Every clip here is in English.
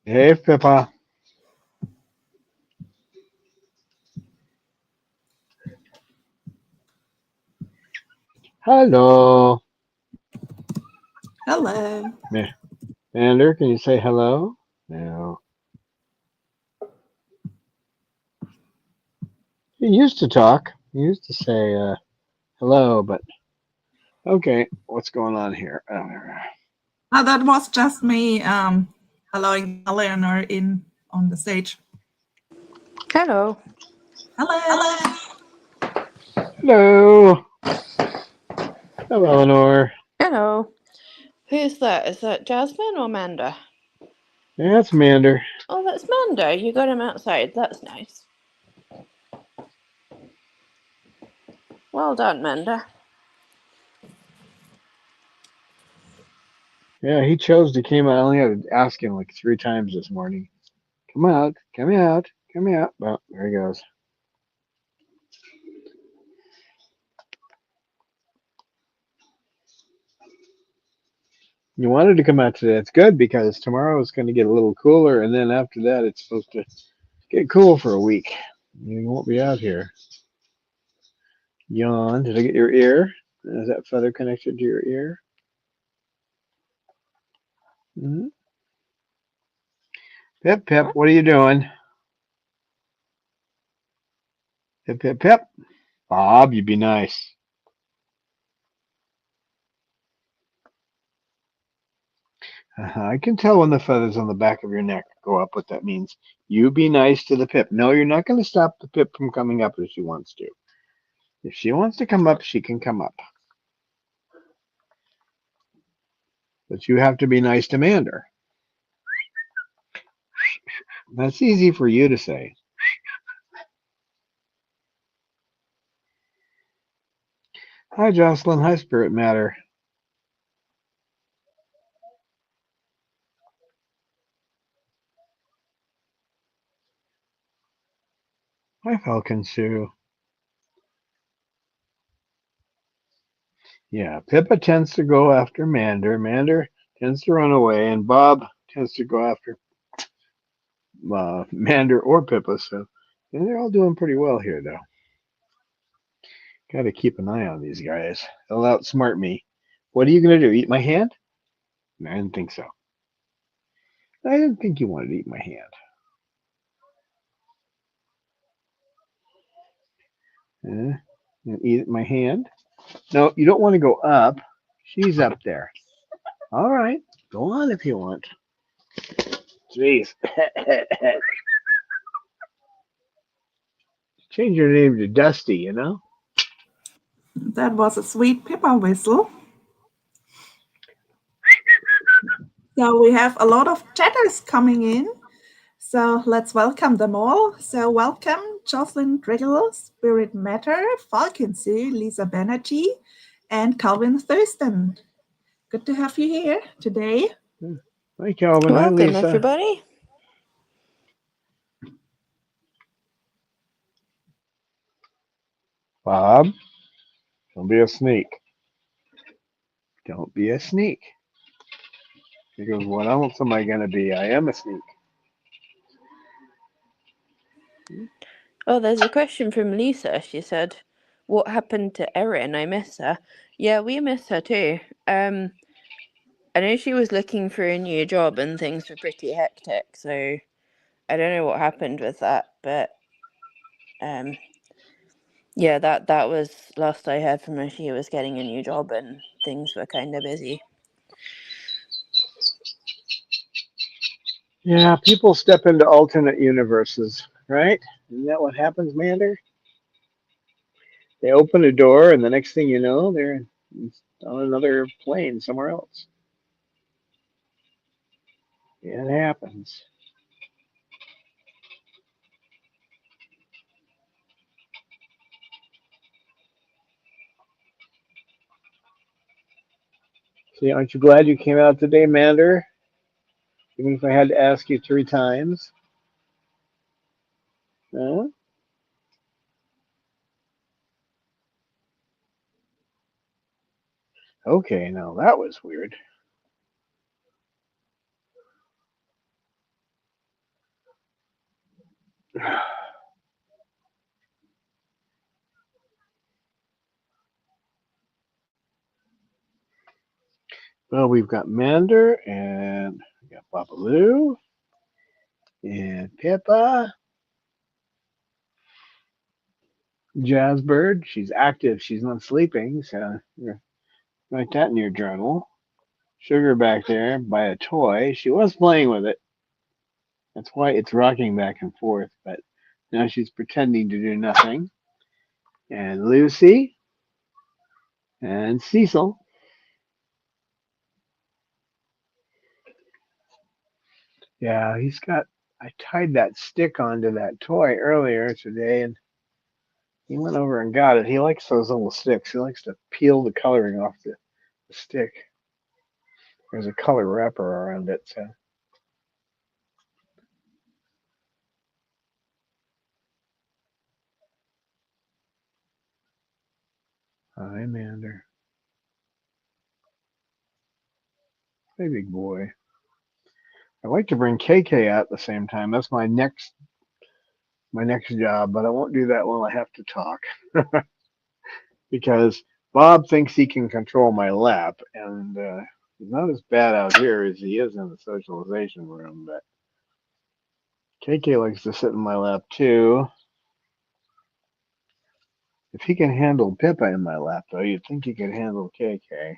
Hey, Pippa. Hello. Hello. Mander, can you say hello? No. He used to talk. He used to say hello, but okay. What's going on here? That was just me allowing Eleanor in on the stage. Hello. Hello. Hello. Hello, Eleanor. Hello. Who's that? Is that Jasmine or Manda? Yeah, that's Mander. Oh, that's Manda. You got him outside. That's nice. Well done, Manda. Yeah, he chose to came out. I only had to ask him like 3 times this morning. Come out, come out, come out. Well, there he goes. You wanted to come out today. It's good because tomorrow is going to get a little cooler, and then after that, it's supposed to get cool for a week. You won't be out here. Yawn. Did I get your ear? Is that feather connected to your ear? Mm-hmm. Pip, Pip, what are you doing? Pip, Pip, Pip. Bob, you be nice. I can tell when the feathers on the back of your neck go up what that means. You be nice to the Pip. No, you're not going to stop the Pip from coming up if she wants to. If she wants to come up, she can come up. But you have to be nice to Mander. That's easy for you to say. Hi, Jocelyn. Hi, Spirit Matter. Hi, Falcon Sue. Yeah, Pippa tends to go after Mander. Mander tends to run away, and Bob tends to go after Mander or Pippa. So yeah, they're all doing pretty well here, though. Got to keep an eye on these guys. They'll outsmart me. What are you going to do? Eat my hand? No, I didn't think so. I didn't think you wanted to eat my hand. Eat my hand? No, you don't want to go up. She's up there. All right, go on if you want. Jeez. Change your name to Dusty, you know? That was a sweet Pippa whistle. So we have a lot of chatters coming in. So let's welcome them all. So welcome Jocelyn Driggle, Spirit Matter, Falcon Sue, Lisa Banerjee, and Calvin Thurston. Good to have you here today. Hi, Calvin. Welcome, Hi, Lisa. everybody. Bob, don't be a sneak. Don't be a sneak. He goes, what else am I going to be? I am a sneak. Oh, there's a question from Lisa. She said, what happened to Erin? I miss her. Yeah, we miss her too. I know she was looking for a new job and things were pretty hectic, so I don't know what happened with that, but yeah, that was last I heard from her. She was getting a new job and things were kind of busy. Yeah, people step into alternate universes, right? Isn't that what happens, Mander? They open a door, and the next thing you know, they're on another plane somewhere else. It happens. See, aren't you glad you came out today, Mander? Even if I had to ask you 3 times. Huh? Okay, now that was weird. Well, we've got Mander and we got Babaloo and Pippa. Jazzbird, she's active. She's not sleeping, so write that in your journal. Sugar back there by a toy. She was playing with it. That's why it's rocking back and forth, but now she's pretending to do nothing. And Lucy and Cecil. Yeah, I tied that stick onto that toy earlier today, and he went over and got it. He likes those little sticks. He likes to peel the coloring off the stick. There's a color wrapper around it, so. Hi, Mander. Hey, big boy. I'd like to bring KK out at the same time. That's my next job, but I won't do that while I have to talk because Bob thinks he can control my lap, and he's not as bad out here as he is in the socialization room. But KK likes to sit in my lap too. If he can handle Pippa in my lap, though, you'd think he could handle KK.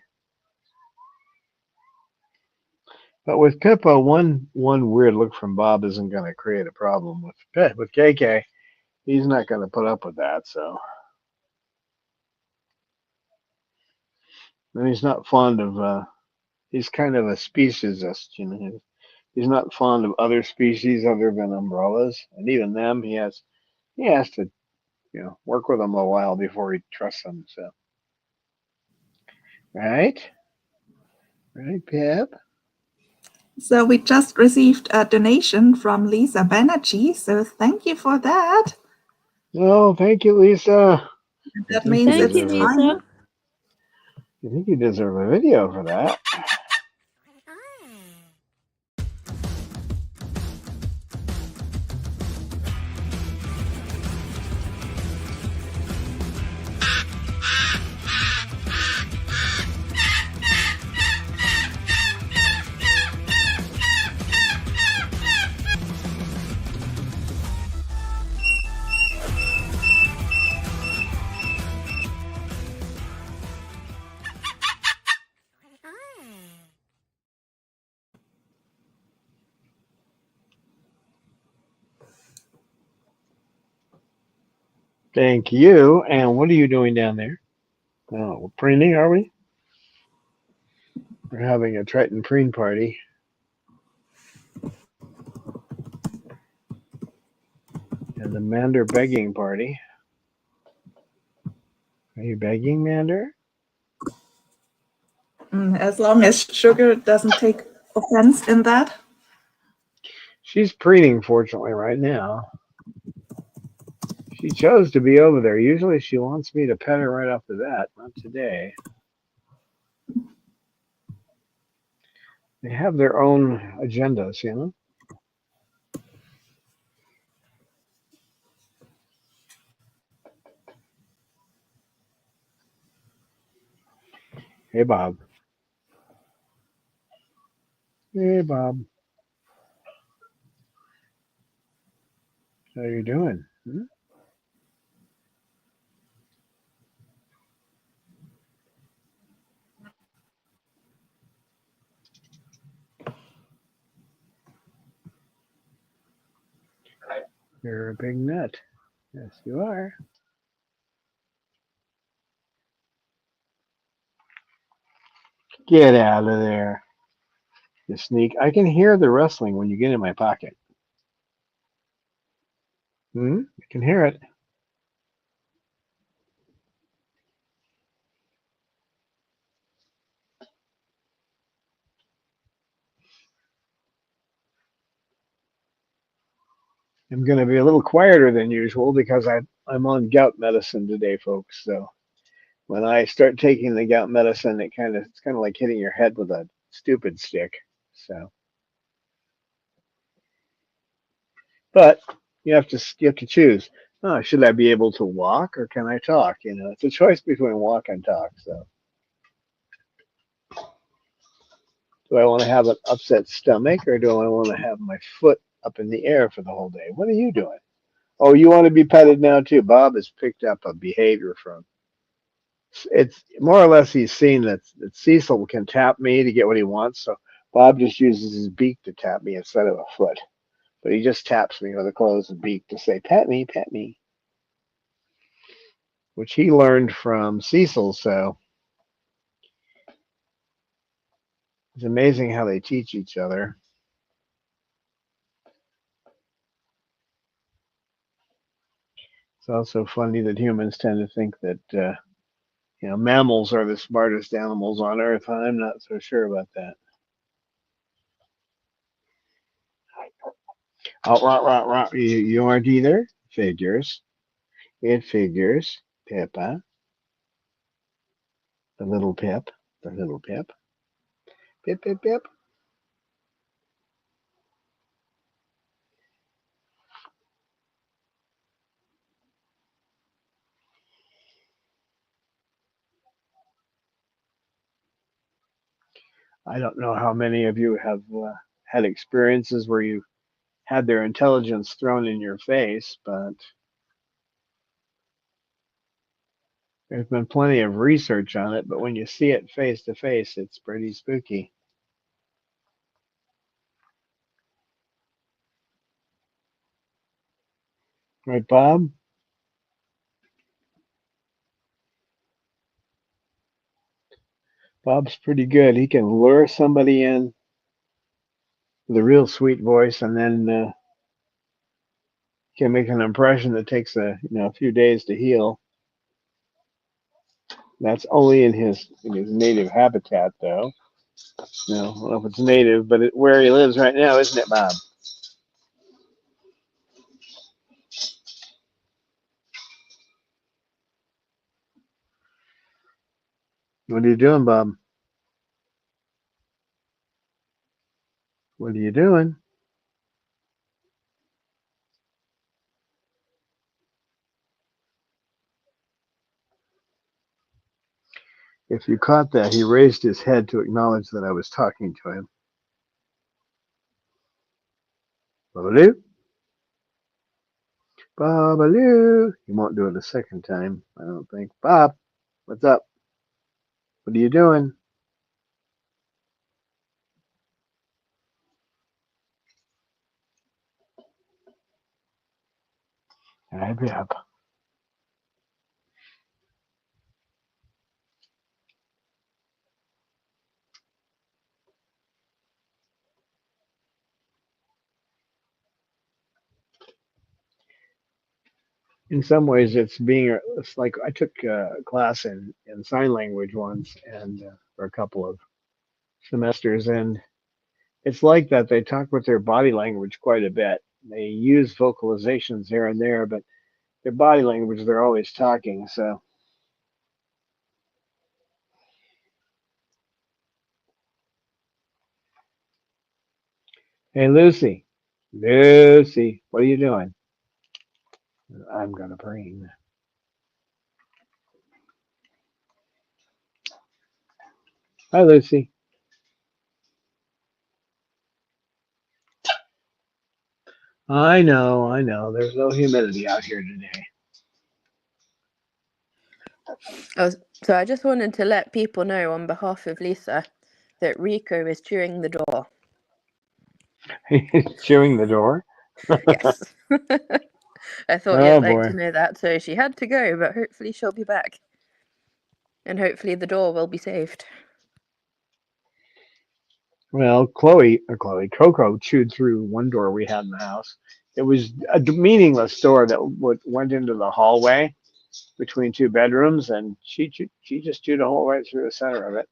But with Pippa, one weird look from Bob isn't going to create a problem with KK. He's not going to put up with that. So, and he's not fond of. He's kind of a speciesist, you know. He's not fond of other species other than umbrellas, and even them he has to work with them a while before he trusts them. So, right, right, Pip. So we just received a donation from Lisa Banerjee. So thank you for that. No, thank you, Lisa. That means Thank it's you, time. Lisa. I think you deserve a video for that. Thank you. And what are you doing down there? Oh, we're preening, are we? We're having a Triton preen party. And the Mander begging party. Are you begging, Mander? As long as Sugar doesn't take offense in that. She's preening, fortunately, right now. She chose to be over there. Usually she wants me to pet her right off the bat. Not today. They have their own agendas, you know? Hey, Bob. Hey, Bob. How you doing? Hmm? You're a big nut. Yes, you are. Get out of there. You sneak. I can hear the rustling when you get in my pocket. I can hear it. I'm going to be a little quieter than usual because I'm on gout medicine today, folks. So when I start taking the gout medicine, it's kind of like hitting your head with a stupid stick. So, but you have to choose. Oh, should I be able to walk or can I talk? It's a choice between walk and talk. So, do I want to have an upset stomach or do I want to have my foot up in the air for the whole day? What are you doing? Oh, you want to be petted now too? Bob has picked up a behavior from. It's more or less he's seen that Cecil can tap me to get what he wants. So Bob just uses his beak to tap me instead of a foot. But he just taps me with a closed beak to say, pet me, which he learned from Cecil. So it's amazing how they teach each other. It's also funny that humans tend to think that, mammals are the smartest animals on Earth. I'm not so sure about that. Oh, rah. You aren't either? Figures. It figures. Pippa, the little Pip, the little Pip. Pip, pip, pip. I don't know how many of you have had experiences where you had their intelligence thrown in your face, but there's been plenty of research on it. But when you see it face to face, it's pretty spooky. Right, Bob? Bob's pretty good. He can lure somebody in with a real sweet voice, and then can make an impression that takes a few days to heal. That's only in his native habitat, though. No, I don't know if it's native, but where he lives right now, isn't it, Bob? What are you doing, Bob? What are you doing? If you caught that, he raised his head to acknowledge that I was talking to him. Babaloo, Babaloo. He won't do it a second time, I don't think. Bob, what's up? What are you doing? Happy up. In some ways, it's like I took a class in sign language once, and for a couple of semesters, and it's like that. They talk with their body language quite a bit. They use vocalizations here and there, but their body language, they're always talking. So, hey, Lucy, what are you doing? I'm gonna bring. Hi, Lucy. I know. There's no humidity out here today. So I just wanted to let people know on behalf of Lisa that Rico is chewing the door. Chewing the door. Yes. I thought Oh you'd like to boy. know that. So she had to go, but hopefully she'll be back. And hopefully the door will be saved. Well, Coco chewed through one door we had in the house. It was a meaningless door that went into the hallway between two bedrooms, and she just chewed a hole right through the center of it.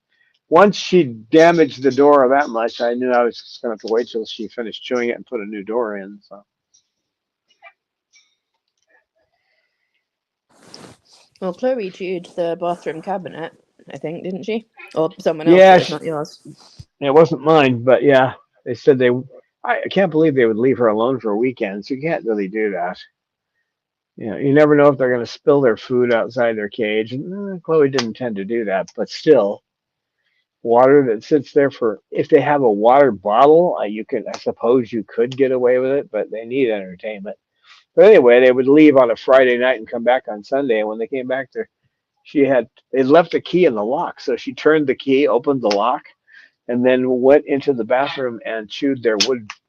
Once she damaged the door that much, I knew I was just going to have to wait till she finished chewing it and put a new door in. So Well, Chloe chewed the bathroom cabinet, I think, didn't she? Or someone yeah, else's, not yours. it wasn't mine, but yeah, they said they. I can't believe they would leave her alone for a weekend. So you can't really do that. You never know if they're going to spill their food outside their cage. And Chloe didn't tend to do that, but still, water that sits there for if they have a water bottle, I suppose you could get away with it, but they need entertainment. But anyway, they would leave on a Friday night and come back on Sunday. And when they came back, they left the key in the lock, so she turned the key, opened the lock, and then went into the bathroom and chewed their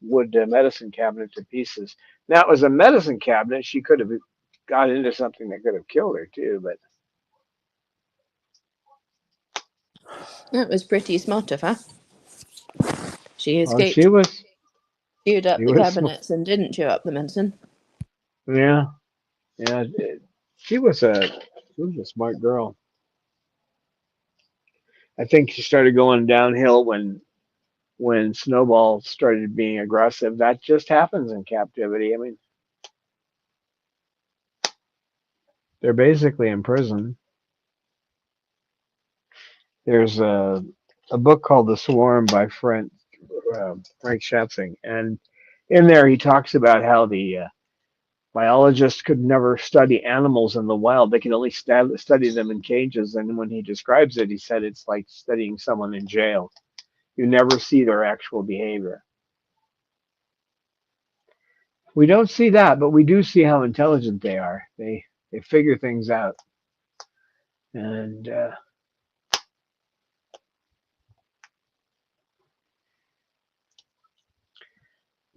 wood medicine cabinet to pieces. Now it was a medicine cabinet. She could have got into something that could have killed her too, but That was pretty smart of her. She well, escaped, chewed up she the was cabinets and didn't chew up the medicine. yeah, yeah. She was a she was a smart girl. I think she started going downhill when Snowball started being aggressive. That just happens in captivity. I mean, they're basically in prison. There's a book called The Swarm by Frank Schätzing, and in there he talks about how the biologists could never study animals in the wild. They can only study them in cages. And when he describes it, he said it's like studying someone in jail. You never see their actual behavior. We don't see that, but we do see how intelligent they are. They figure things out, and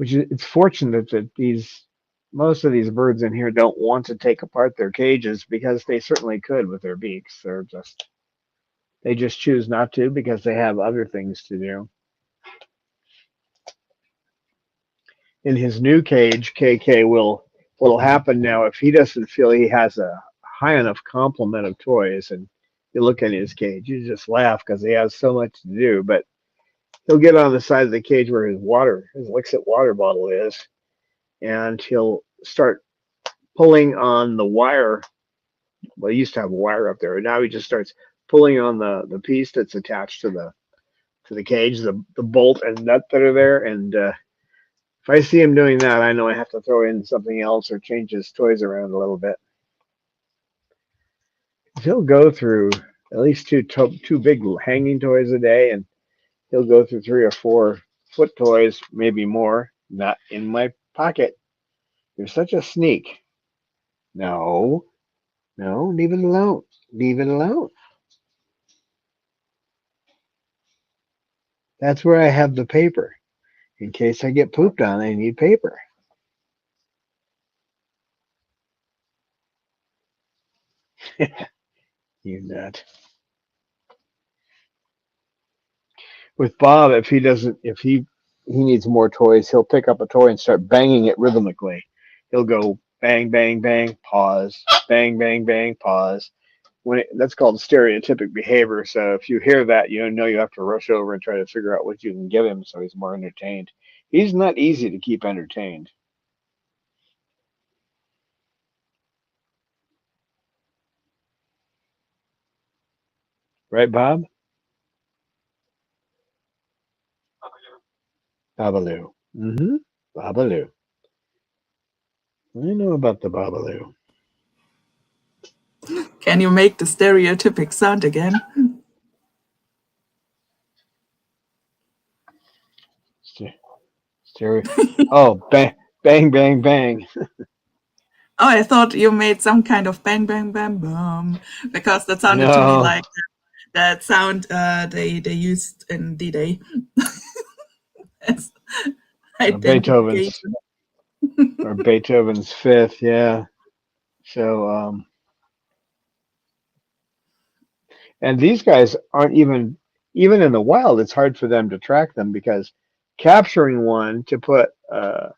it's fortunate that these most of these birds in here don't want to take apart their cages because they certainly could with their beaks. They just choose not to because they have other things to do. In his new cage, KK what'll happen now if he doesn't feel he has a high enough complement of toys, and you look at his cage, you just laugh because he has so much to do. But he'll get on the side of the cage where his Lixit water bottle is, and he'll start pulling on the wire. Well, he used to have a wire up there. Now he just starts pulling on the piece that's attached to the cage, the bolt and nut that are there. And if I see him doing that, I know I have to throw in something else or change his toys around a little bit. He'll go through at least two big hanging toys a day, and he'll go through 3 or 4 foot toys, maybe more. Not in my pocket. You're such a sneak. No, no, leave it alone. Leave it alone. That's where I have the paper. In case I get pooped on, I need paper. You nut. With Bob, if he needs more toys, he'll pick up a toy and start banging it rhythmically. He'll go bang, bang, bang, pause, bang, bang, bang, pause. That's called stereotypic behavior. So if you hear that, you know you have to rush over and try to figure out what you can give him so he's more entertained. He's not easy to keep entertained, right, Bob? Babaloo. Mm-hmm. Babaloo. I know about the Babaloo. Can you make the stereotypic sound again? Stereo. Oh, bang, bang, bang, bang. Oh, I thought you made some kind of bang, bang, bang, boom, because that sounded to me No, like that sound they used in D-Day as or Beethoven's identification. or Beethoven's Fifth. Yeah. So, and these guys aren't even even in the wild, it's hard for them to track them because capturing one to put a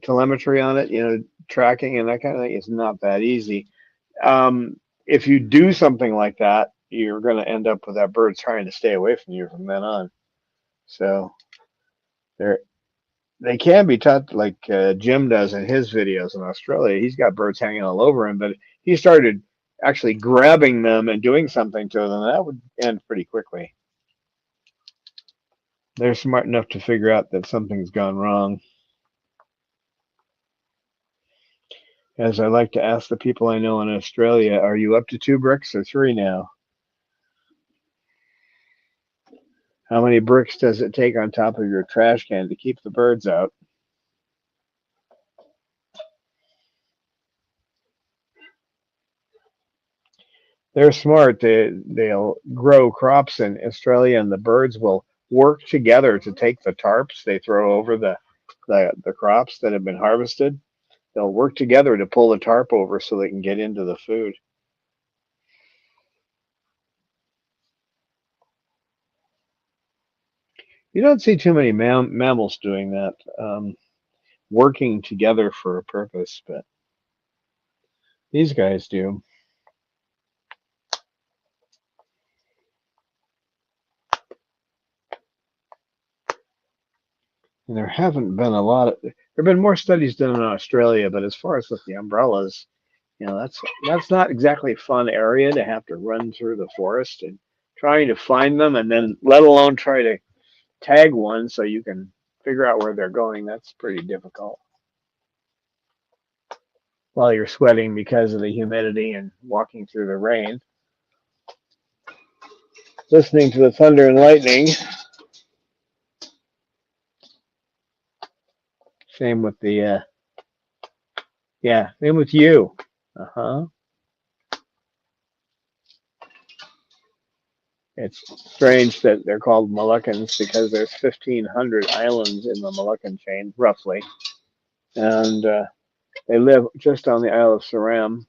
telemetry on it, tracking and that kind of thing is not that easy. If you do something like that, you're going to end up with that bird trying to stay away from you from then on. So they can be taught like Jim does in his videos in Australia. He's got birds hanging all over him, but he started actually grabbing them and doing something to them. That would end pretty quickly. They're smart enough to figure out that something's gone wrong. As I like to ask the people I know in Australia, are you up to 2 bricks or 3 now? How many bricks does it take on top of your trash can to keep the birds out? They're smart. They'll grow crops in Australia, and the birds will work together to take the tarps they throw over the crops that have been harvested. They'll work together to pull the tarp over so they can get into the food. You don't see too many mammals doing that, working together for a purpose, but these guys do. And there haven't been there have been more studies done in Australia, but as far as with the umbrellas, that's not exactly a fun area to have to run through the forest and trying to find them, and then let alone try to tag one so you can figure out where they're going. That's pretty difficult while you're sweating because of the humidity and walking through the rain, listening to the thunder and lightning. Same with same with you. It's strange that they're called Moluccans because there's 1,500 islands in the Moluccan chain, roughly, and they live just on the Isle of Ceram.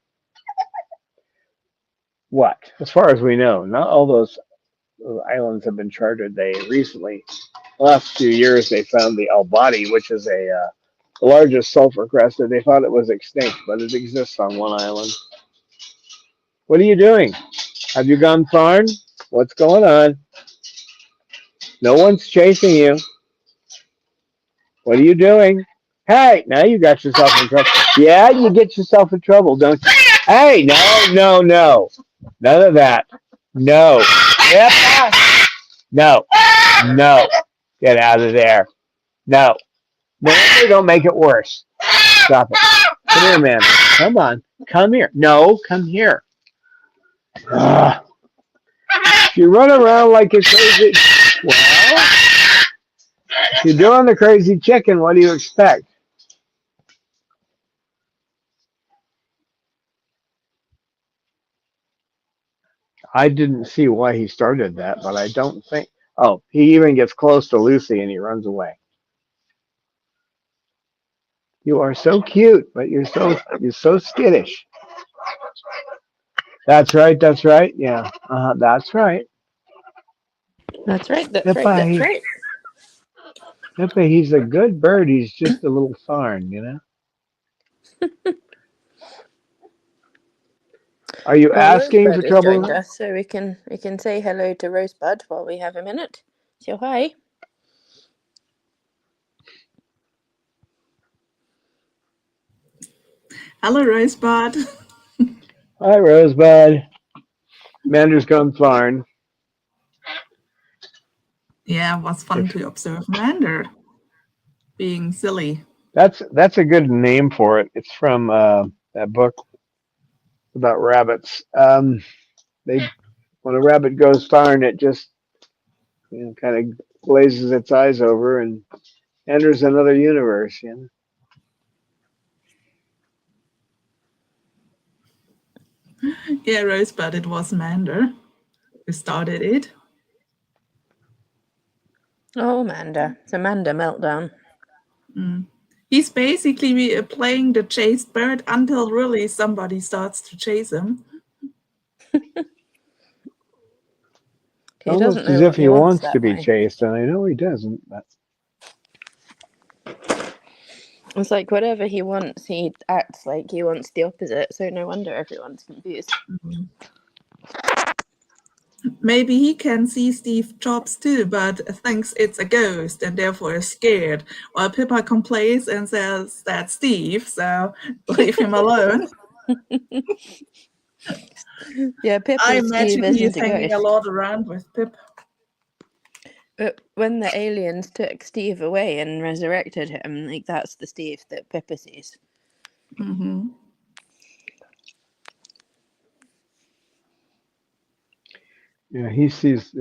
What? As far as we know, not all those islands have been charted. They recently, the last few years, they found the Albati, which is the largest sulfur crested. They thought it was extinct, but it exists on one island. What are you doing? Have you gone far? What's going on? No one's chasing you. What are you doing? Hey, now you got yourself in trouble. Yeah, you get yourself in trouble, don't you? Hey, no. None of that. No. Yep. No. Get out of there. No. Don't make it worse. Stop it. Come here, man. Come on. Come here. No, come here. Ugh. If you run around like a crazy, well, if you're doing the crazy chicken, what do you expect? I didn't see why he started that, but I don't think. Oh, he even gets close to Lucy and he runs away. You are so cute, but you're so skittish. That's right. Yeah. That's right. That's right. Pippa, he's a good bird. He's just a little thorn, Are you asking for Rosebud trouble? has joined us, so we can say hello to Rosebud while we have a minute. So hi. Hello, Rosebud. Hi, Rosebud. Mander's gone far. Yeah, it was fun to observe Mander being silly. That's a good name for it. It's from that book about rabbits. When a rabbit goes far, it just kind of glazes its eyes over and enters another universe. Yeah, Rosebud, it was Mander who started it. Oh, Amanda. It's Amanda meltdown. He's basically playing the chased bird until really somebody starts to chase him. He Almost doesn't as know if what he he wants wants to that be way. chased, and I know he doesn't. But It's like whatever he wants, he acts like he wants the opposite, so no wonder everyone's confused. Maybe he can see Steve Jobs too, but thinks it's a ghost and therefore is scared. While Pippa complains and says that's Steve, so leave him alone. Yeah, I Pippa's Steve imagine he's isn't a hanging a ghost. lot around with Pip. But when the aliens took Steve away and resurrected him, like that's the Steve that Pippa sees. Mm-hmm. yeah, he sees.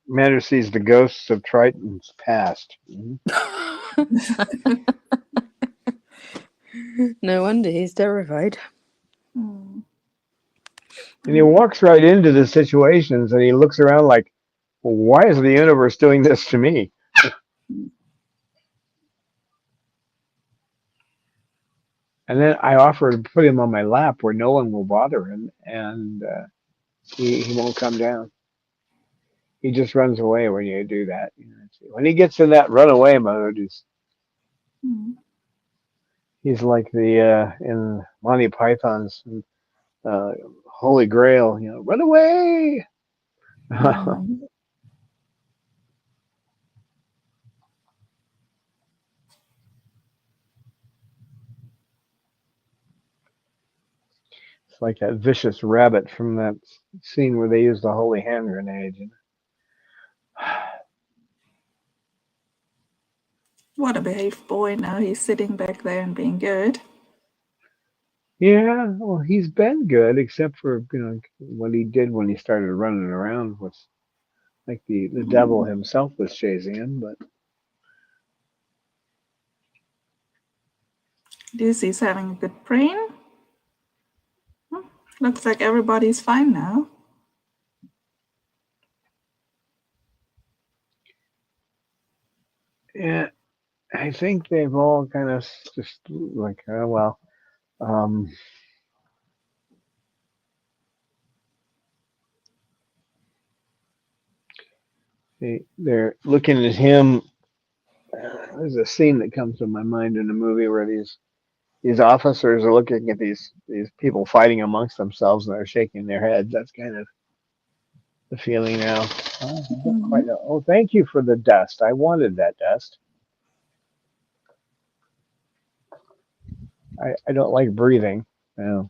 Matter sees the ghosts of Triton's past. No wonder he's terrified. Mm. And he walks right into the situations, and he looks around like, well, "Why is the universe doing this to me?" And then I offer to put him on my lap where no one will bother him, and he won't come down. He just runs away when you do that. When he gets in that runaway mode, Mm. he's like the in Monty Python's uh, Holy Grail. Run away. It's Mm. like that vicious rabbit from that scene where they use the holy hand grenade. What a behaved boy. Now he's sitting back there and being good. Yeah, well, he's been good, except for what he did when he started running around was like the devil Mm. himself was chasing him. But Lucy's having a good brain. Looks like everybody's fine now. yeah, I think they've all kind of just like, well, um, they're looking at him. There's a scene that comes to my mind in a movie where these officers are looking at these people fighting amongst themselves and they're shaking their heads. That's kind of the feeling now. Oh, I don't quite Mm. know. Oh, thank you for the dust. I wanted that dust. I don't like breathing. No.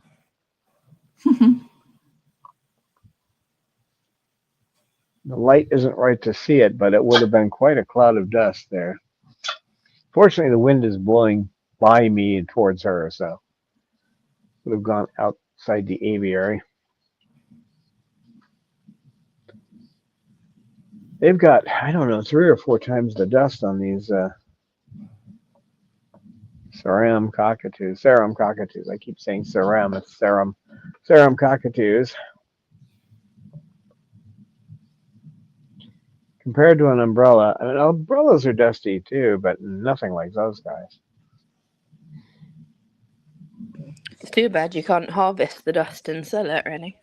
The light isn't right to see it, but it would have been quite a cloud of dust there. Fortunately, the wind is blowing by me and towards her, so would have gone outside the aviary. They've got, I don't know, 3 or 4 times the dust on these Ceram cockatoos. I keep saying ceram, it's ceram cockatoos. Compared to an umbrella, I mean, umbrellas are dusty too, but nothing like those guys. It's too bad you can't harvest the dust and sell it, really.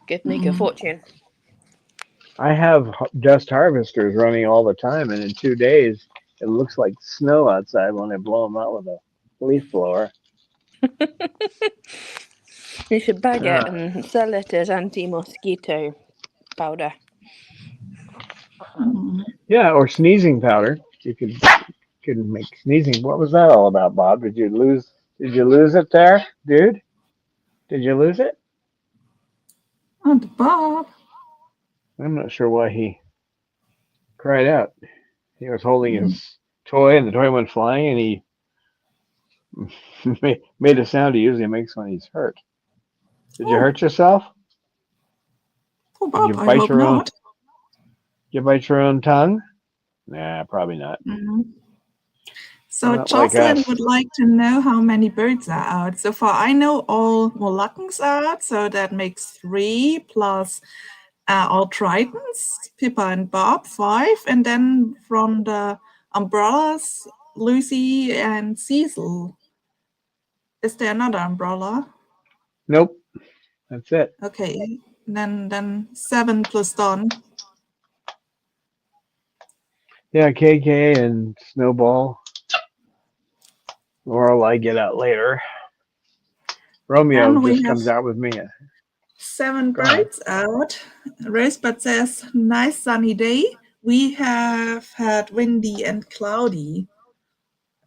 Could make a Mm. fortune. I have dust harvesters running all the time, and in 2 days, it looks like snow outside when I blow them out with a leaf blower. You should bag it Uh, and sell it as anti-mosquito powder. Mm. yeah, or sneezing powder. You could make sneezing. What was that all about, Bob? Did you lose it there, dude? Did you lose it? And Bob. I'm not sure why he cried out. He was holding Mm. his toy, and the toy went flying, and he made a sound he usually makes when he's hurt. Did you Oh, hurt yourself? poor Did you Bob, I bite hope your own? not. You bite your own tongue? Nah, probably not. Mm. So Not like Jocelyn us. would like to know how many birds are out. So far, I know all Moluccans are out, so that makes 3 plus all Tritons, Pippa and Bob, 5, and then from the umbrellas, Lucy and Cecil. Is there another umbrella? Nope. That's it. Okay, then 7 plus Don. Yeah, KK and Snowball. Lorelei get out later. Romeo And we just have comes out with me. 7 Go ahead. birds out. Rosebud says, nice sunny day. We have had windy and cloudy.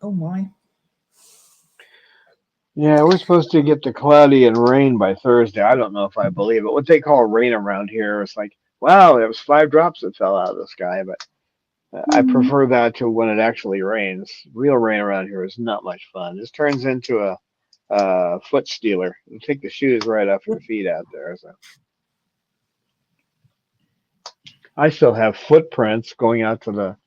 Oh my. Yeah, we're supposed to get the cloudy and rain by Thursday. I don't know if I believe it. What they call rain around here is like, wow, there was 5 drops that fell out of the sky, but I Hmm. prefer that to when it actually rains. Real rain around here is not much fun. This turns into a foot stealer. You take the shoes right off your feet out there. So I still have footprints going out to the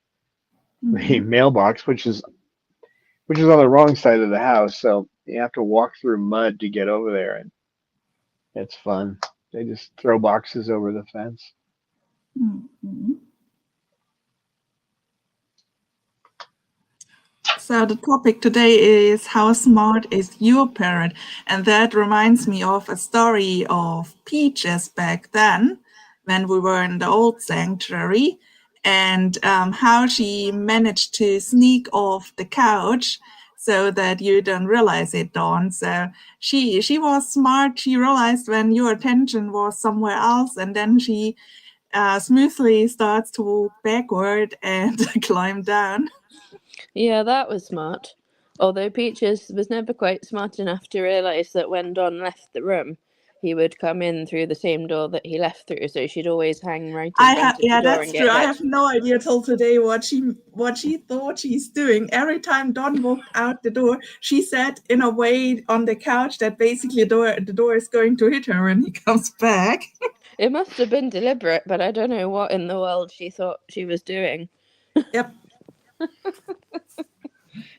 Hmm. mailbox, which is on the wrong side of the house. So you have to walk through mud to get over there, and it's fun. They just throw boxes over the fence. Hmm. So the topic today is how smart is your parrot? And that reminds me of a story of Peaches back then when we were in the old sanctuary and how she managed to sneak off the couch so that you don't realize it, Dawn. So she was smart. She realized when your attention was somewhere else and then she smoothly starts to walk backward and climb down. Yeah, that was smart. Although Peaches was never quite smart enough to realise that when Don left the room, he would come in through the same door that he left through, so she'd always hang right in I have, front of the yeah, door that's and true. get I hit. have no idea till today what she thought she's doing. Every time Don walked out the door, she sat in a way on the couch that basically the door is going to hit her when he comes back. It must have been deliberate, but I don't know what in the world she thought she was doing. Yep.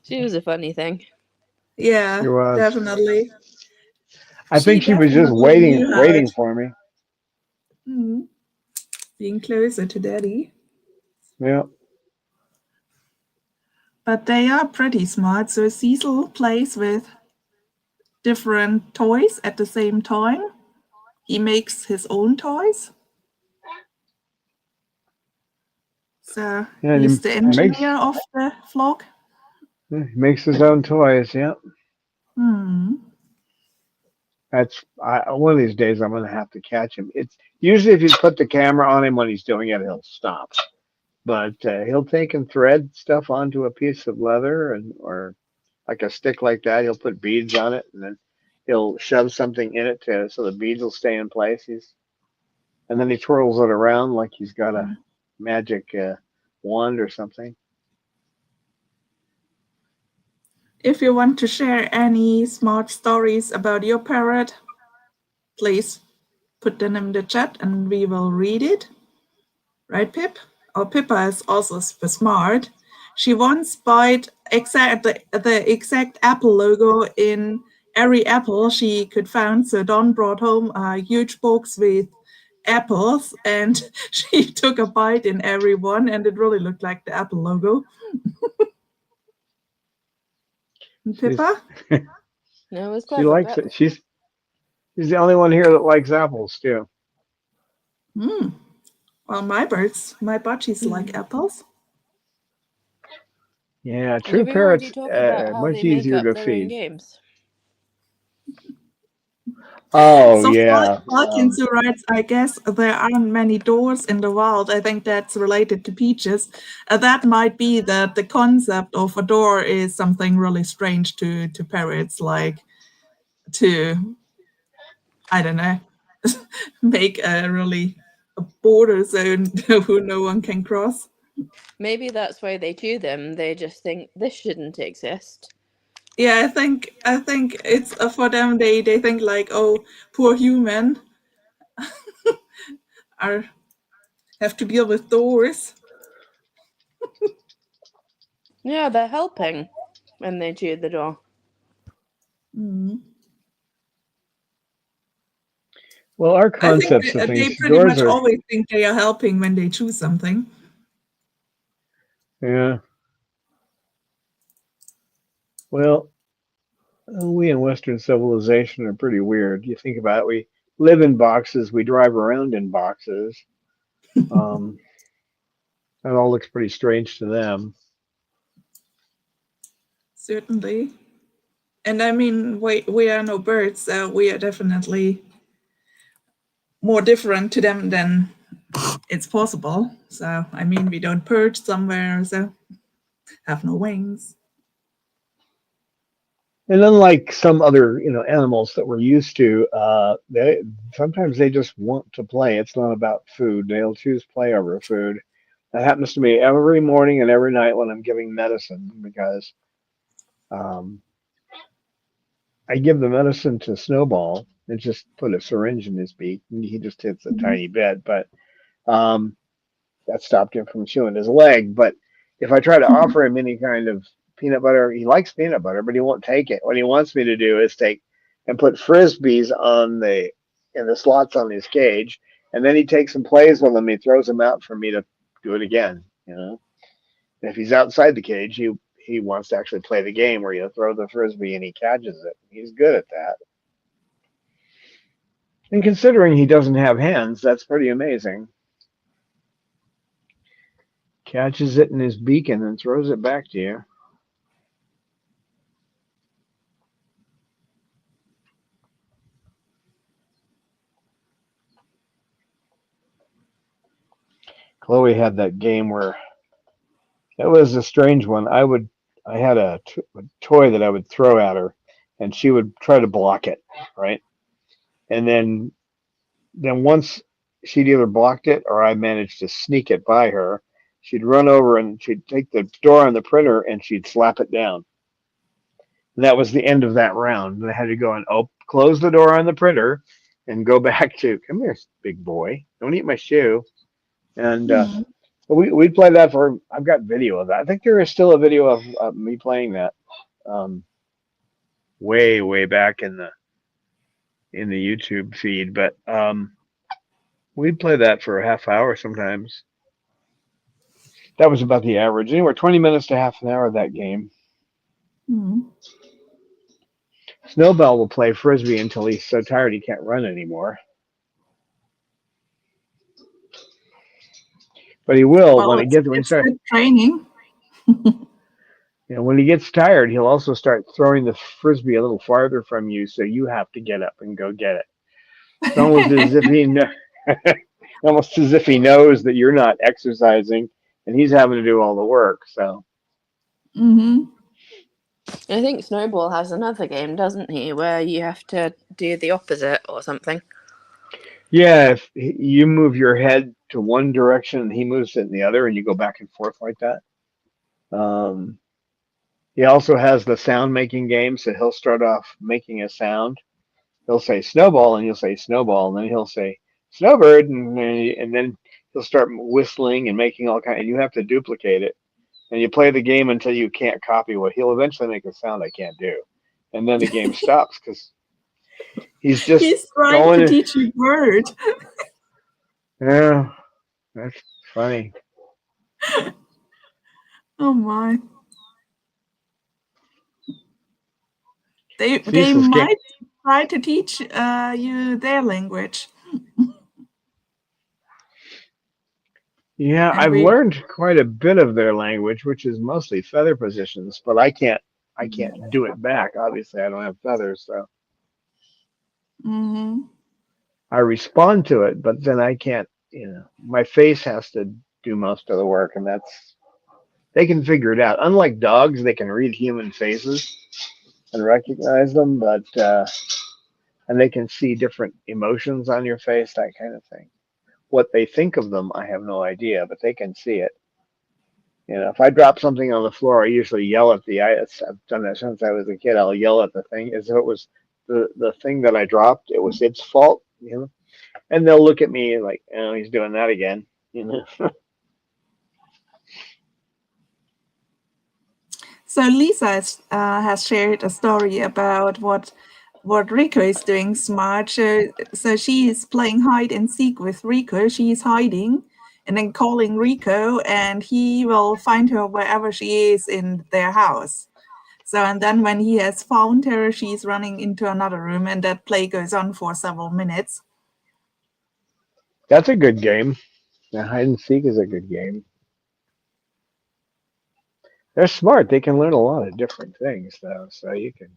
She was a funny thing. She Yeah, was. definitely. I She think she was just definitely knew how waiting it. for me. Being closer to Daddy. Yeah. But they are pretty smart. So Cecil plays with different toys at the same time. He makes his own toys. So Yeah, and he's the engineer of the flock. he makes his own toys. Yeah. Hmm. One of these days I'm gonna have to catch him. It's usually if you put the camera on him when he's doing it, he'll stop. But he'll take and thread stuff onto a piece of leather and or like a stick like that. He'll put beads on it and then he'll shove something in it to so the beads will stay in place. And then he twirls it around like he's got a magic wand or something. If you want to share any smart stories about your parrot, please put them in the chat and we will read it. Right, Pip? Our Pippa is also super smart. She once bought the exact Apple logo in every apple she could find. So Don brought home a huge box with apples and she took a bite in every one and it really looked like the Apple logo. And She's Pippa? No, it was she clever, likes Pip. it. She's the only one here that likes apples too. Hmm. Well, my budgies like apples. Yeah, Did true we already parrots talk about how much they make easier up to their own feed. games? Oh So yeah. Falcons who writes, I guess there aren't many doors in the wild. I think that's related to Peaches. That might be that the concept of a door is something really strange to parrots, like to, I don't know, make a border zone who no one can cross. Maybe that's why they chew them. They just think this shouldn't exist. Yeah, I think it's for them. They think like, oh, poor human are have to deal with doors. Yeah, they're helping when they chew the door. Mm. Well, our I think concepts of they things, pretty doors much are. always think they are helping when they choose something. Yeah. Well, we in Western civilization are pretty weird. You think about it, we live in boxes, we drive around in boxes. Um, That all looks pretty strange to them. Certainly. And I mean, we are no birds, so we are definitely more different to them than it's possible. So, I mean, we don't perch somewhere, so have no wings. And unlike some other, animals that we're used to, they sometimes they just want to play. It's not about food. They'll choose play over food. That happens to me every morning and every night when I'm giving medicine because um, I give the medicine to Snowball and just put a syringe in his beak. And he just hits a Mhm. tiny bit, but um, that stopped him from chewing his leg. But if I try to offer him any kind of peanut butter, he likes peanut butter, but he won't take it. What he wants me to do is take and put frisbees in the slots on his cage, and then he takes and plays with them. He throws them out for me to do it again. And if he's outside the cage, he wants to actually play the game where you throw the frisbee and he catches it. He's good at that. And considering he doesn't have hands, that's pretty amazing. Catches it in his beak and then throws it back to you. Chloe had that game where it was a strange one. I had a toy that I would throw at her, and she would try to block it, right? And then once she'd either blocked it or I managed to sneak it by her, she'd run over and she'd take the door on the printer and she'd slap it down. And that was the end of that round. And I had to go and close the door on the printer and go back to come here, big boy, don't eat my shoe. And Hmm. we'd play that for. I've got video of that. I think there is still a video of me playing that. Um, way back in the YouTube feed, but we'd play that for a half hour sometimes. That was about the average, anywhere 20 minutes to half an hour of that game. Hmm. Snowball will play frisbee until he's so tired he can't run anymore. But he will Well, when he it's starts. good training. When he gets tired, he'll also start throwing the frisbee a little farther from you, so you have to get up and go get it. It's almost as if almost as if he knows that you're not exercising and he's having to do all the work. So Hmm. I think Snowball has another game, doesn't he, where you have to do the opposite or something. yeah, if you move your head to one direction and he moves it in the other, and you go back and forth like that. Um, he also has the sound making game, so he'll start off making a sound. He'll say snowball, and you'll say snowball, and then he'll say snowbird, and then he'll start whistling and making all kind. And you have to duplicate it, and you play the game until you can't copy what he'll eventually make a sound I can't do, and then the game stops because he's just He's trying to going. teach you bird. Yeah, that's funny. Oh my. They Cecil's game. might try to teach you their language. Yeah, And I've we learned quite a bit of their language, which is mostly feather positions, but I can't do it back. Obviously, I don't have feathers, so hmm I respond to it, but then I can't. My face has to do most of the work, and they can figure it out. Unlike dogs, they can read human faces and recognize them, but and they can see different emotions on your face, that kind of thing. What they think of them, I have no idea, but they can see it. If I drop something on the floor, I usually yell at the ice. I've done that since I was a kid. I'll yell at the thing as if it was the thing that I dropped. It was its fault. And they'll look at me like, oh, he's doing that again. So Lisa has shared a story about what Rico is doing smart. So she is playing hide and seek with Rico. She is hiding and then calling Rico, and he will find her wherever she is in their house. So, and then when he has found her, she's running into another room, and that play goes on for several minutes. That's a good game. Hide and seek is a good game. They're smart. They can learn a lot of different things, though. So you can.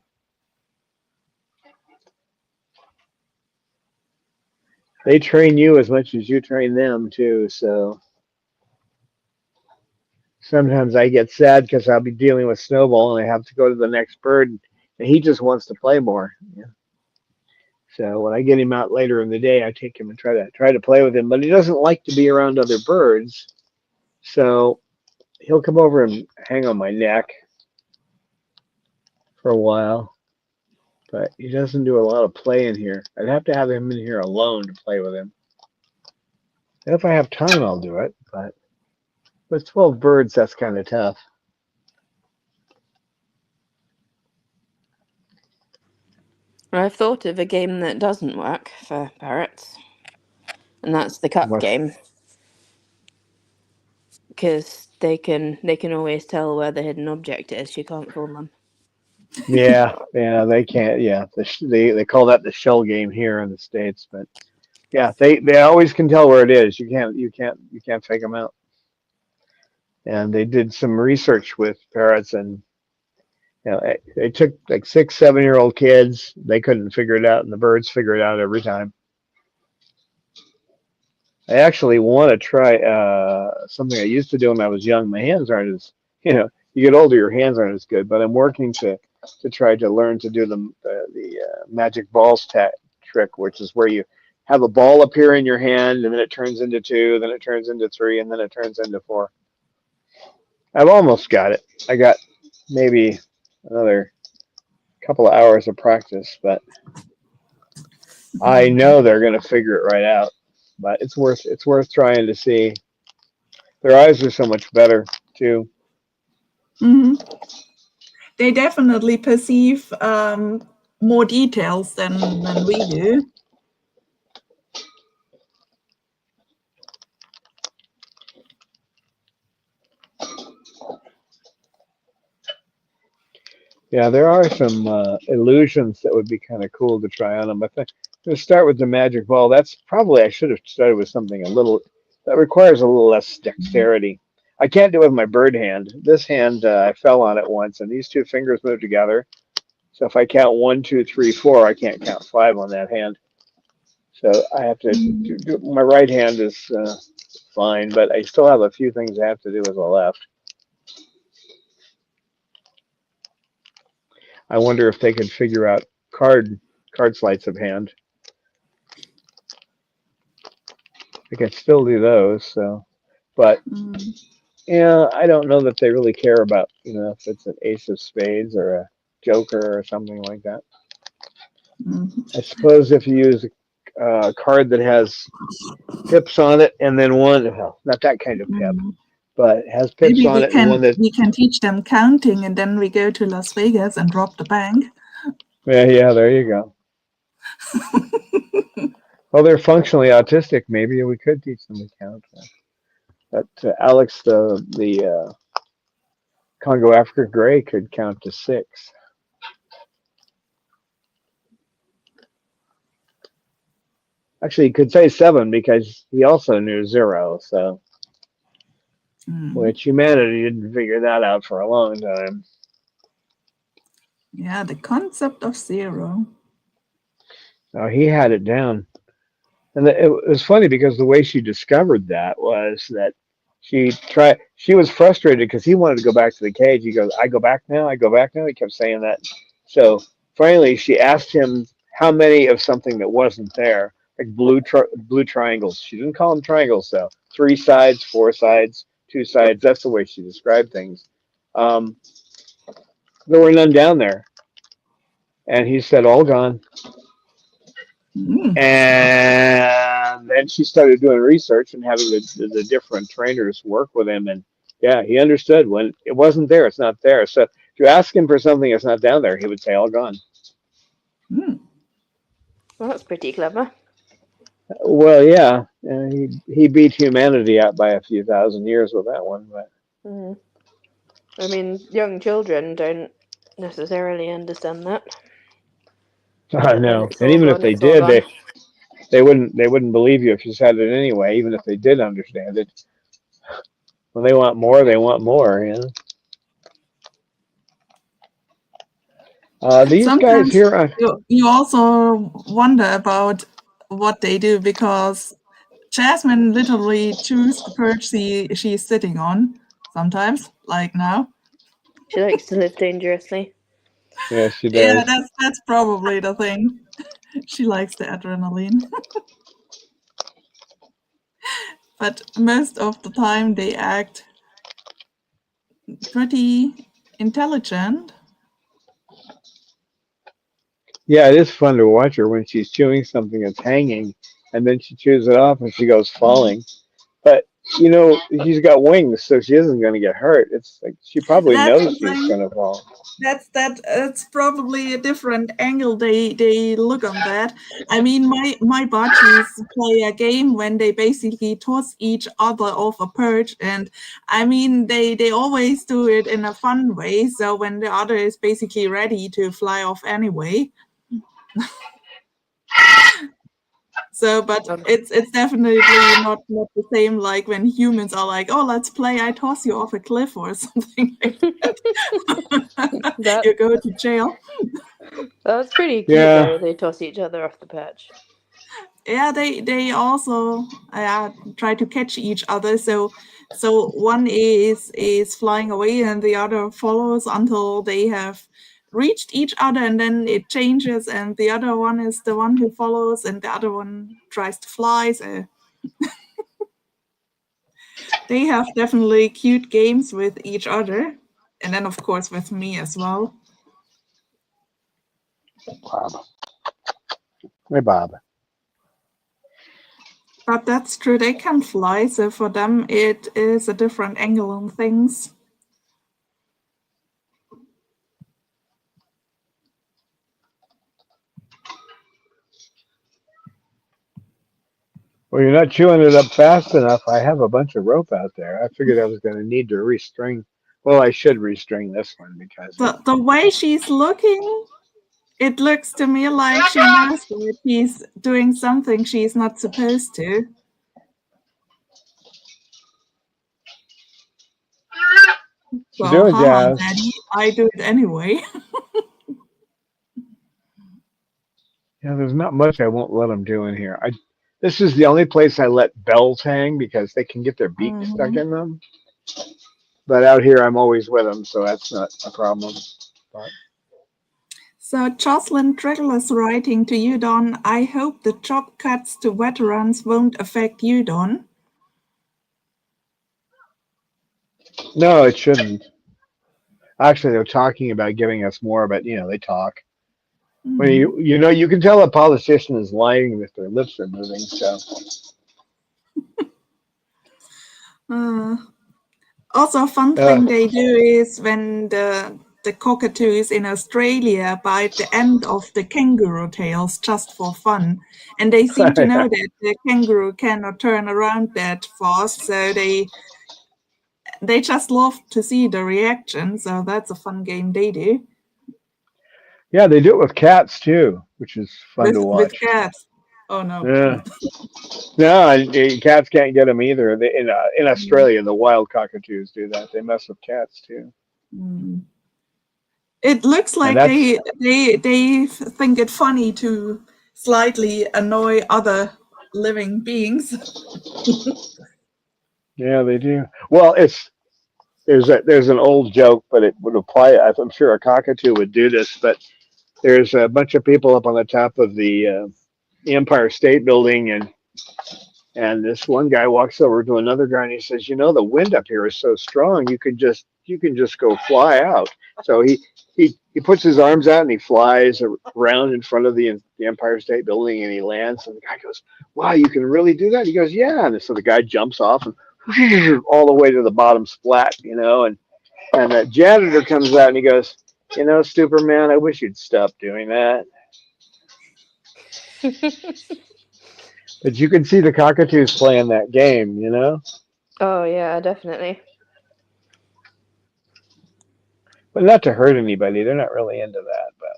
They train you as much as you train them too. So sometimes I get sad because I'll be dealing with Snowball and I have to go to the next bird, and he just wants to play more. Yeah. So when I get him out later in the day, I take him and try to play with him. But he doesn't like to be around other birds, so he'll come over and hang on my neck for a while. But he doesn't do a lot of play in here. I'd have to have him in here alone to play with him. And if I have time, I'll do it. But with 12 birds, that's kind of tough. I've thought of a game that doesn't work for parrots, and that's the cup What's game, because they can always tell where the hidden object is. You can't fool them. yeah, they can't. Yeah, they call that the shell game here in the States. But yeah, they always can tell where it is. You can't fake them out. And they did some research with parrots, and they took like 6, 7-year-old kids. They couldn't figure it out, and the birds figure it out every time. I actually want to try something I used to do when I was young. My hands aren't as you get older, your hands aren't as good. But I'm working to try to learn to do the magic balls trick, which is where you have a ball appear in your hand, and then it turns into two, then it turns into three, and then it turns into four. I've almost got it. I got maybe another couple of hours of practice, but I know they're going to figure it right out. But it's worth trying to see. Their eyes are so much better too. Hmm. They definitely perceive more details than we do. Yeah, there are some illusions that would be kind of cool to try on them. I think to start with the magic ball, that's probably I should have started with something a little that requires a little less dexterity. I can't do it with my bird hand. This hand, I fell on it once, and these two fingers move together. So if I count 1, 2, 3, 4, I can't count 5 on that hand. So I have to do my right hand is fine, but I still have a few things I have to do with the left. I wonder if they could figure out card sleights of hand. I can still do those. So, but yeah, I don't know that they really care about if it's an ace of spades or a joker or something like that. I suppose if you use a card that has pips on it and then one, well, not that kind of pip, but has pips Maybe on it and one that. we can teach them counting, and then we go to Las Vegas and rob the bank. Yeah, there you go. Well, they're functionally autistic. Maybe we could teach them to count. But Alex, the Congo Africa Gray, could count to 6. Actually, he could say 7 because he also knew 0. So, which humanity didn't figure that out for a long time. Yeah, the concept of 0. Oh, he had it down. And it was funny because the way she discovered that was that she was frustrated because he wanted to go back to the cage. He goes, I go back now, I go back now. He kept saying that. So finally she asked him how many of something that wasn't there, like blue triangles. She didn't call them triangles though. 3 sides, 4 sides, 2 sides. That's the way she described things. There were none down there. And he said, all gone. And then she started doing research and having the different trainers work with him. And yeah, he understood when it wasn't there, it's not there. So if you ask him for something that's not down there, he would say, all gone. Well, that's pretty clever. Well, yeah, he beat humanity out by a few thousand years with that one. But I mean, young children don't necessarily understand that. I know. It's And all even if gone, they it's all did, gone. they wouldn't believe you if you said it anyway, even if they did understand it. When they want more, they want more, These guys Sometimes here, you also wonder about what they do because Jasmine literally chooses the perch she's sitting on sometimes, like now. She likes to live dangerously. yeah, she Yeah, does. that's probably the thing. She likes the adrenaline. But most of the time they act pretty intelligent. Yeah, it is fun to watch her when she's chewing something that's hanging, and then she chews it off and she goes falling. But she's got wings, so she isn't going to get hurt. It's like she probably That's knows the she's thing. going to fall. That's probably a different angle they look on that. I mean, my budgies play a game when they basically toss each other off a perch, and I mean they always do it in a fun way. So when the other is basically ready to fly off anyway. So, but Um, it's definitely not the same like when humans are like, oh, let's play, I toss you off a cliff or something like that. that You go to jail. that's pretty cute Yeah, though. They toss each other off the perch. Yeah, they also try to catch each other. So one is flying away and the other follows until they have reached each other, and then it changes, and the other one is the one who follows, and the other one tries to fly. So they have definitely cute games with each other, and then of course with me as well. Bob. Hey, Bob. But that's true, they can fly, so for them it is a different angle on things. Well, you're not chewing it up fast enough. I have a bunch of rope out there. I figured I was going to need to restring. Well, I should restring this one because it. The way she's looking, it looks to me like she knows that she's doing something she's not supposed to. What you Well, doing, haha, Jazz? Daddy, I do it anyway. Yeah, there's not much I won't let them do in here. This is the only place I let bells hang because they can get their beak stuck Mhm. in them. But out here, I'm always with them, so that's not a problem. But So Jocelyn Trigger's writing to you, Don. I hope the job cuts to veterans won't affect you, Don. no, it shouldn't. Actually, they're talking about giving us more, but they talk. When Mhm. you can tell a politician is lying if their lips are moving. So Uh, Also, a fun uh, thing they do is when the cockatoos in Australia bite the end of the kangaroo tails just for fun, and they seem to know that the kangaroo cannot turn around that fast, so they just love to see the reaction. So that's a fun game they do yeah, they do it with cats too, which is fun to with watch. cats. Oh no. Yeah, no, cats can't get them either. In Mm. Australia, the wild cockatoos do that. They mess with cats too, Mm. It looks and like that's they think it funny to slightly annoy other living beings. yeah, they do. Well, there's an old joke, but it would apply. I'm sure a cockatoo would do this, but there's a bunch of people up on the top of the Empire State Building, and this one guy walks over to another guy and he says, the wind up here is so strong, you can just go fly out. So he puts his arms out and he flies around in front of the Empire State Building and he lands. And the guy goes, "Wow, you can really do that?" He goes, "Yeah." And so the guy jumps off and all the way to the bottom splat. And the janitor comes out and he goes, Superman, I wish you'd stop doing that. But you can see the cockatoos playing that game. Oh yeah, definitely. But not to hurt anybody. They're not really into that. But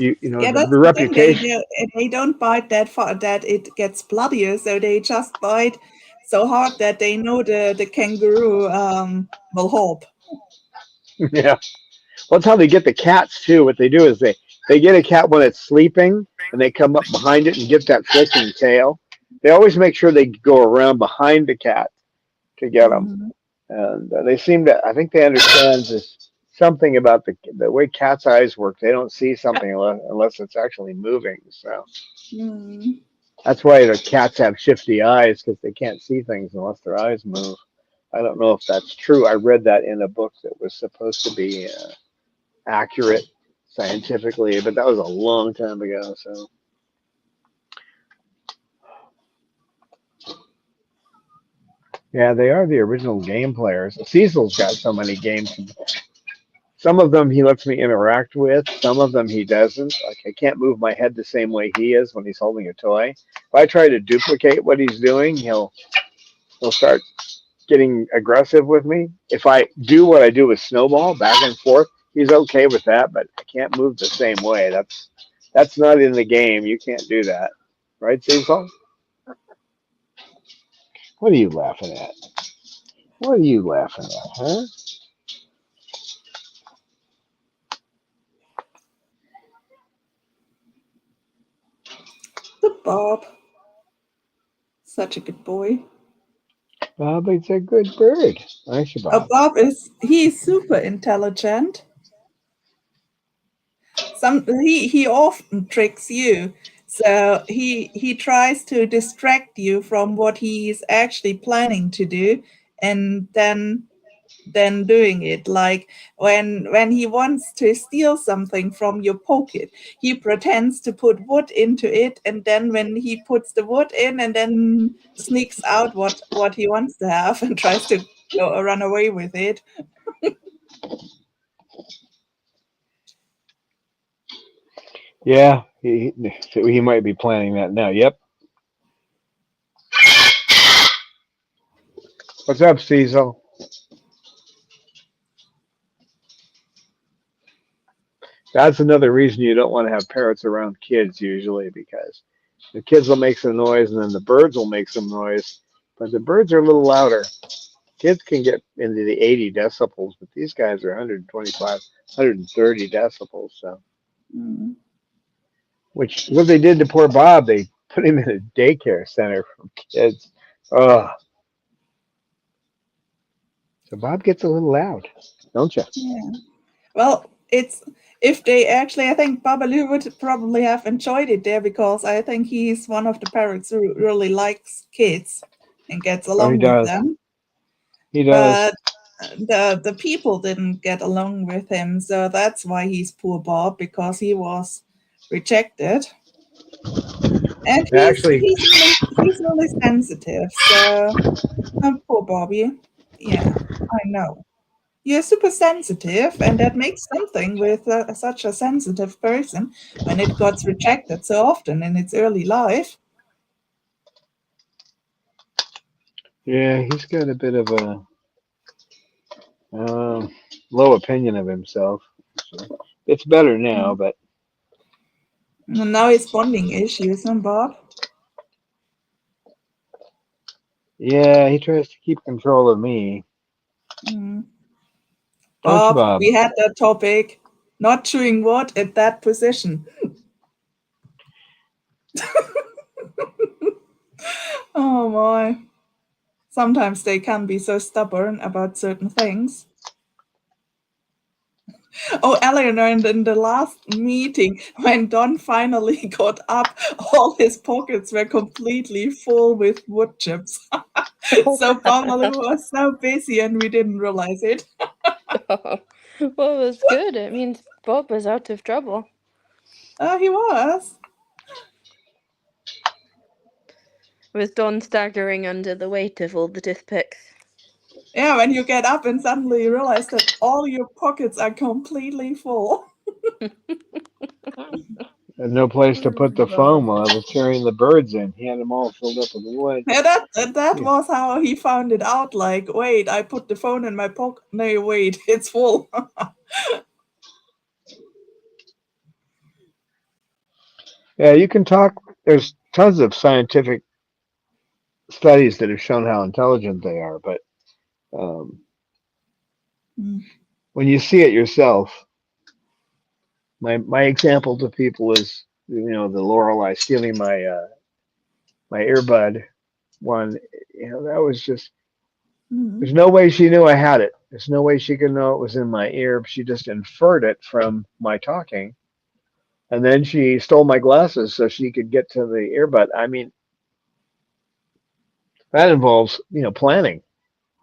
Yeah, the that's the thing. reputation. They don't bite that far that it gets bloodier, so they just bite so hard that they know the kangaroo will hop. Yeah. Well, that's how they get the cats too. What they do is they get a cat when it's sleeping, and they come up behind it and get that flicking tail. They always make sure they go around behind the cat to get them, Mm, and they seem to. I think they understand this something about the way cats' eyes work. They don't see something unless it's actually moving. So mm. that's why the cats have shifty eyes because they can't see things unless their eyes move. I don't know if that's true. I read that in a book that was supposed to be accurate scientifically, but that was a long time ago. So yeah, they are the original game players. Cecil's got so many games. Some of them he lets me interact with. Some of them he doesn't. Like I can't move my head the same way he is when he's holding a toy. If I try to duplicate what he's doing, he'll start getting aggressive with me. If I do what I do with Snowball, back and forth, he's okay with that, but I can't move the same way. That's not in the game. You can't do that. Right, Cecil? What are you laughing at? What are you laughing at, huh? The Bob. Such a good boy. Bobby's a good bird. Aren't you, Bob? Bob he's super intelligent. He often tricks you. So he tries to distract you from what he's actually planning to do, and then doing it. Like when he wants to steal something from your pocket, he pretends to put wood into it, and then when he puts the wood in and then sneaks out what he wants to have and tries to run away with it. Yeah, he might be planning that now. Yep. What's up, Cecil? That's another reason you don't want to have parrots around kids usually because the kids will make some noise and then the birds will make some noise, but the birds are a little louder. Kids can get into the 80 decibels, but these guys are 125, 130 decibels. So, Mm. which what they did to poor Bob, they put him in a daycare center for kids. Oh, so Bob gets a little loud, don't you? Yeah. Well, it's if they actually, I think Babalu would probably have enjoyed it there because I think he's one of the parrots who really likes kids and gets Oh, he along with does. them. He does. But the people didn't get along with him, so that's why he's poor Bob because he was rejected, and Actually, he's really sensitive. So poor Bobby, yeah, I know. You're super sensitive, and that makes something with such a sensitive person when it got rejected so often in its early life. yeah, he's got a bit of a um, low opinion of himself. So it's better now, Mm. but And now it's bonding issues, huh, Bob? yeah, he tries to keep control of me. Mm. Don't you, Bob, Bob? we had that topic. Not chewing wood at that position. Oh my. Sometimes they can be so stubborn about certain things. Oh, Eleanor, in the last meeting, when Don finally got up, all his pockets were completely full with wood chips. So Pamela was so busy and we didn't realize it. Well, it was good. It means Bob was out of trouble. Oh, he was. With Don staggering under the weight of all the toothpicks. Yeah, when you get up and suddenly you realize that all your pockets are completely full. Had no place to put the foam while I was carrying the birds in. He had them all filled up with wood. Yeah, that Yeah, was how he found it out. Like, wait, I put the phone in my pocket. No, wait, it's full. yeah, you can talk. There's tons of scientific studies that have shown how intelligent they are, but um, Mm. when you see it yourself, my example to people is, the Lorelei stealing my earbud one. That was just, Mhm. there's no way she knew I had it. There's no way she could know it was in my ear. She just inferred it from my talking. And then she stole my glasses so she could get to the earbud. I mean, that involves, planning.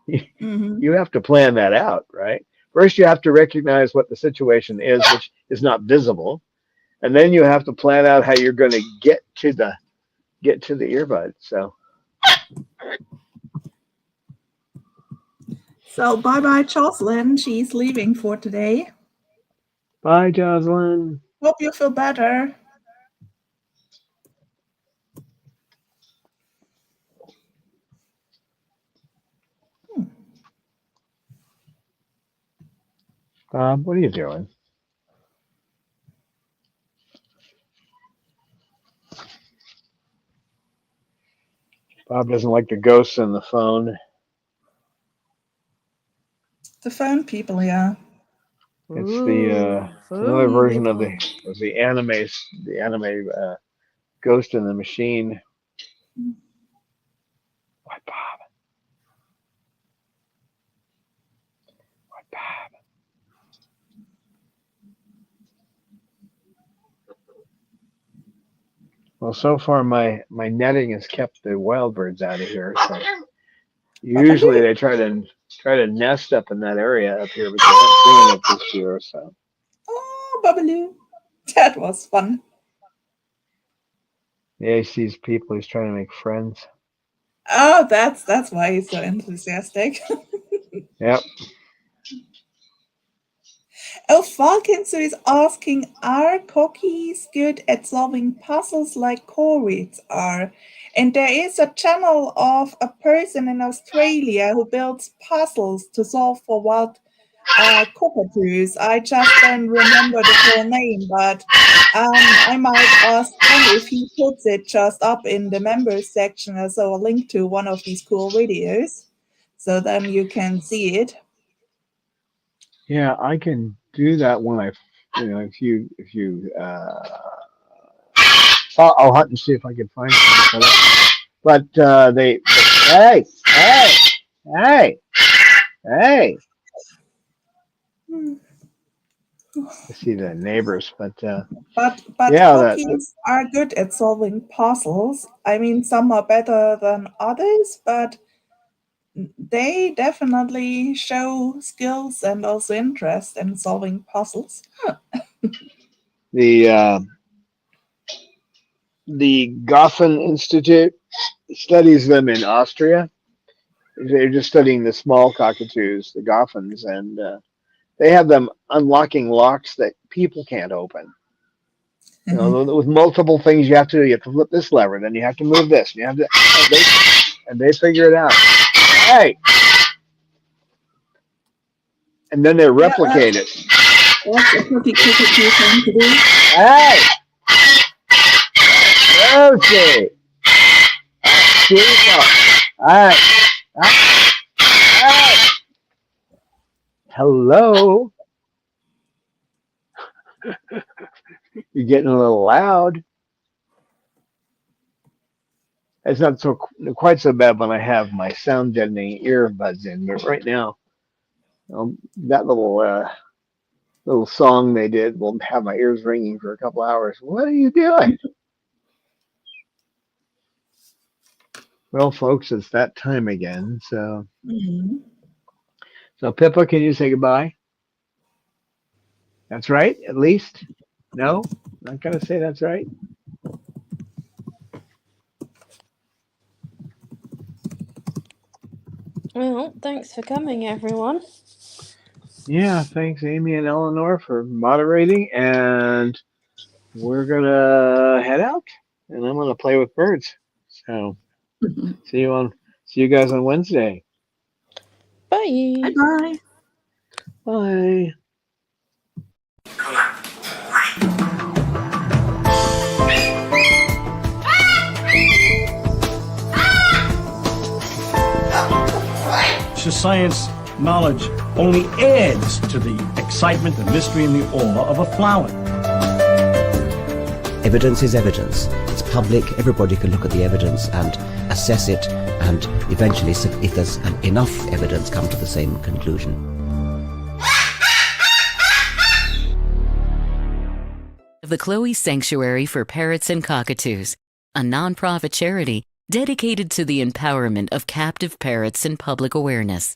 Mhm. You have to plan that out, right? First, you have to recognize what the situation is, which is not visible, and then you have to plan out how you're going to get to the earbud. So, So bye bye, Jocelyn. She's leaving for today. bye, Jocelyn. Hope you feel better. Bob, what are you doing? Bob doesn't like the ghosts in the phone. The phone people, yeah. It's the another phone version of people. the anime Ghost in the Machine. What, Bob? What, Bob? Well, so far my netting has kept the wild birds out of here. So usually they try to nest up in that area up here, but they haven't doing it this year. So Oh, Babaloo. That was fun. yeah, he sees people. He's trying to make friends. Oh, that's why he's so enthusiastic. Yep. Oh, Falcons is asking, are cookies good at solving puzzles like Corvids are? And there is a channel of a person in Australia who builds puzzles to solve for wild cockatoos. I just don't remember the full name, but I might ask him if he puts it just up in the members section as a link to one of these cool videos. So then you can see it. Yeah, I can do that when if you I'll hunt and see if I can find something for that. But hey, hey, hey, hey. Hmm. I see the neighbors, but But yeah, cookies are good at solving puzzles. I mean, some are better than others, but they definitely show skills and also interest in solving puzzles. the the Goffen Institute studies them in Austria. They're just studying the small cockatoos, the Goffins, and they have them unlocking locks that people can't open. With multiple things you have to do. You have to flip this lever, then you have to move this. You have to, and they figure it out. Hey, and then they Yeah, replicate it. that's a pretty cockatoo thing to do. Hey, okay. Here we go. All right. Hey. Hello. You're getting a little loud. It's not quite so bad when I have my sound deadening earbuds in, but right now, that little song they did will have my ears ringing for a couple hours. What are you doing? Well, folks, it's that time again. So, so Pippa, can you say goodbye? That's right, at least. No, not gonna say that's right. Well, thanks for coming, everyone. Yeah, thanks, Amy and Eleanor, for moderating, and we're gonna head out, and I'm gonna play with birds. So, see you guys on Wednesday. Bye. Bye-bye. Bye. So science knowledge only adds to the excitement, the mystery, and the awe of a flower. Evidence is evidence. It's public. Everybody can look at the evidence and assess it, and eventually, if there's enough evidence, come to the same conclusion. The Chloe Sanctuary for Parrots and Cockatoos, a nonprofit charity dedicated to the empowerment of captive parrots and public awareness.